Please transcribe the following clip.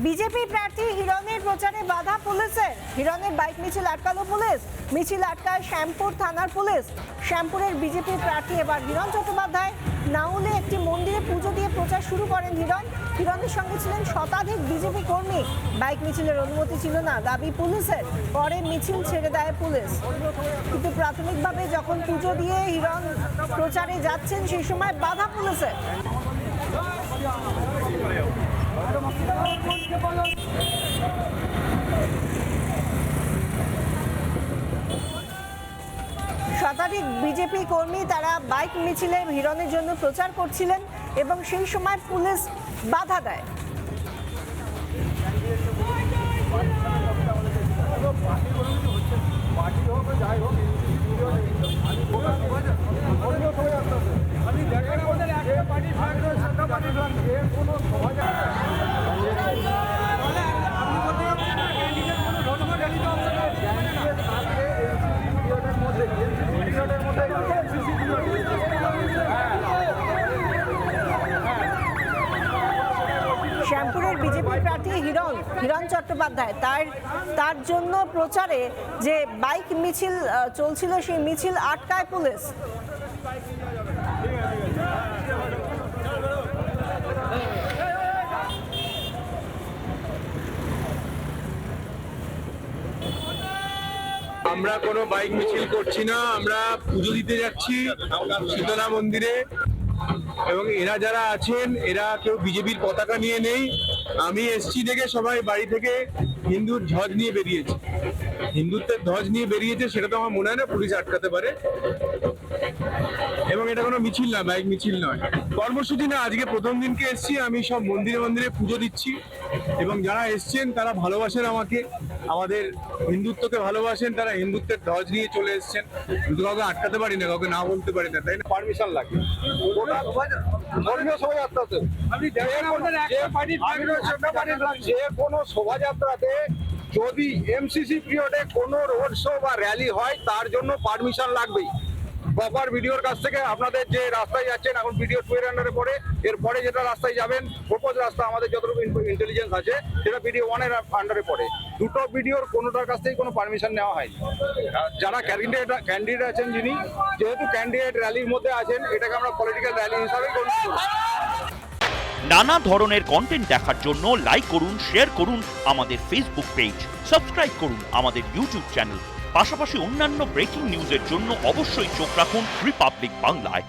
BJP প্রার্থী হিরণের প্রচারে বাধা পুলিশের। হিরণের বাইক মিছিল আটকালো পুলিশ। মিছিল আটকায় শ্যামপুর থানার পুলিশ। শ্যামপুরের বিজেপি প্রার্থী এবার হিরণ চট্টোপাধ্যায় নাউলে একটি মন্দিরে পুজো দিয়ে প্রচার শুরু করেন হিরণ। হিরণের সঙ্গে ছিলেন শতাধিক বিজেপি কর্মী। বাইক মিছিলের অনুমতি ছিল না দাবি পুলিশের। পরে মিছিল ছেড়ে দেয় পুলিশ। কিন্তু প্রাথমিকভাবে যখন পুজো দিয়ে হিরণ প্রচারে যাচ্ছেন সেই সময় বাধা পুলিশের। শতাধিক বিজেপি কর্মী তারা বাইক মিছিলে হিরণের জন্য প্রচার করছিলেন এবং সেই সময় পুলিশ বাধা দেয়। শ্যামপুরের বিজেপি প্রার্থী হিরণ চট্টোপাধ্যায় তার জন্য প্রচারে যে বাইক মিছিল চলছিল সেই মিছিল আটকায় পুলিশ। আমরা কোনো বাইক মিছিল করছি না, আমরা পুজো দিতে যাচ্ছি শীতলা মন্দিরে এবং এরা যারা আছেন এরা কেউ বিজেপির পতাকা নিয়ে নেই। আমি এসছি দেখে সবাই বাড়ি থেকে হিন্দুর ধ্বজ নিয়ে বেরিয়েছে, হিন্দুত্বের ধ্বজ নিয়ে বেরিয়েছে, সেটা তো আমার মনে হয় না পুলিশ আটকাতে পারে। এবং এটা কোনো মিছিল না, বাইক মিছিল নয়, কর্মসূচি না। আজকে প্রথম দিনকে এসছি, আমি সব মন্দিরে মন্দিরে পুজো দিচ্ছি এবং যারা এসছেন তারা ভালোবাসেন আমাকে, আমাদের হিন্দুত্বকে ভালোবাসেন, তারা হিন্দুত্বের ধ্বজ নিয়ে চলে এসছেন। কিন্তু কাউকে আটকাতে পারি না, কাউকে না বলতে পারি না, তাই না? পারমিশন লাগে ধর্মীয় শোভাযাত্রাতে, যে কোনো শোভাযাত্রাতে যদি এমসিসি পিরিয়ডে কোনো রোড শো বা র্যালি হয় তার জন্য পারমিশন লাগবেই। প্রপার ভিডিওর কাছ থেকে আপনাদের যে রাস্তায় যাচ্ছেন এখন ভিডিও 2 এর আন্ডারে পড়ে, এরপরে যেটা রাস্তায় যাবেন প্রপোজ রাস্তা আমাদের যতটুকু ইন্টেলিজেন্স আছে সেটা ভিডিও 1 এর আন্ডারে পড়ে। দুটো ভিডিওর কোনোটার কাছ থেকে কোনো পারমিশন নেওয়া হয়নি। যারা ক্যান্ডিডেট আছেন, যিনি যেহেতু ক্যান্ডিডেট র্যালির মধ্যে আছেন, এটাকে আমরা পলিটিক্যাল র্যালি হিসাবে গণ্য করি। নানা ধরনের কন্টেন্ট দেখার জন্য লাইক করুন, শেয়ার করুন আমাদের ফেসবুক পেজ, সাবস্ক্রাইব করুন আমাদের ইউটিউব চ্যানেল। পাশাপাশি অন্যান্য ব্রেকিং নিউজের জন্য অবশ্যই চোখ রাখুন রিপাবলিক বাংলায়।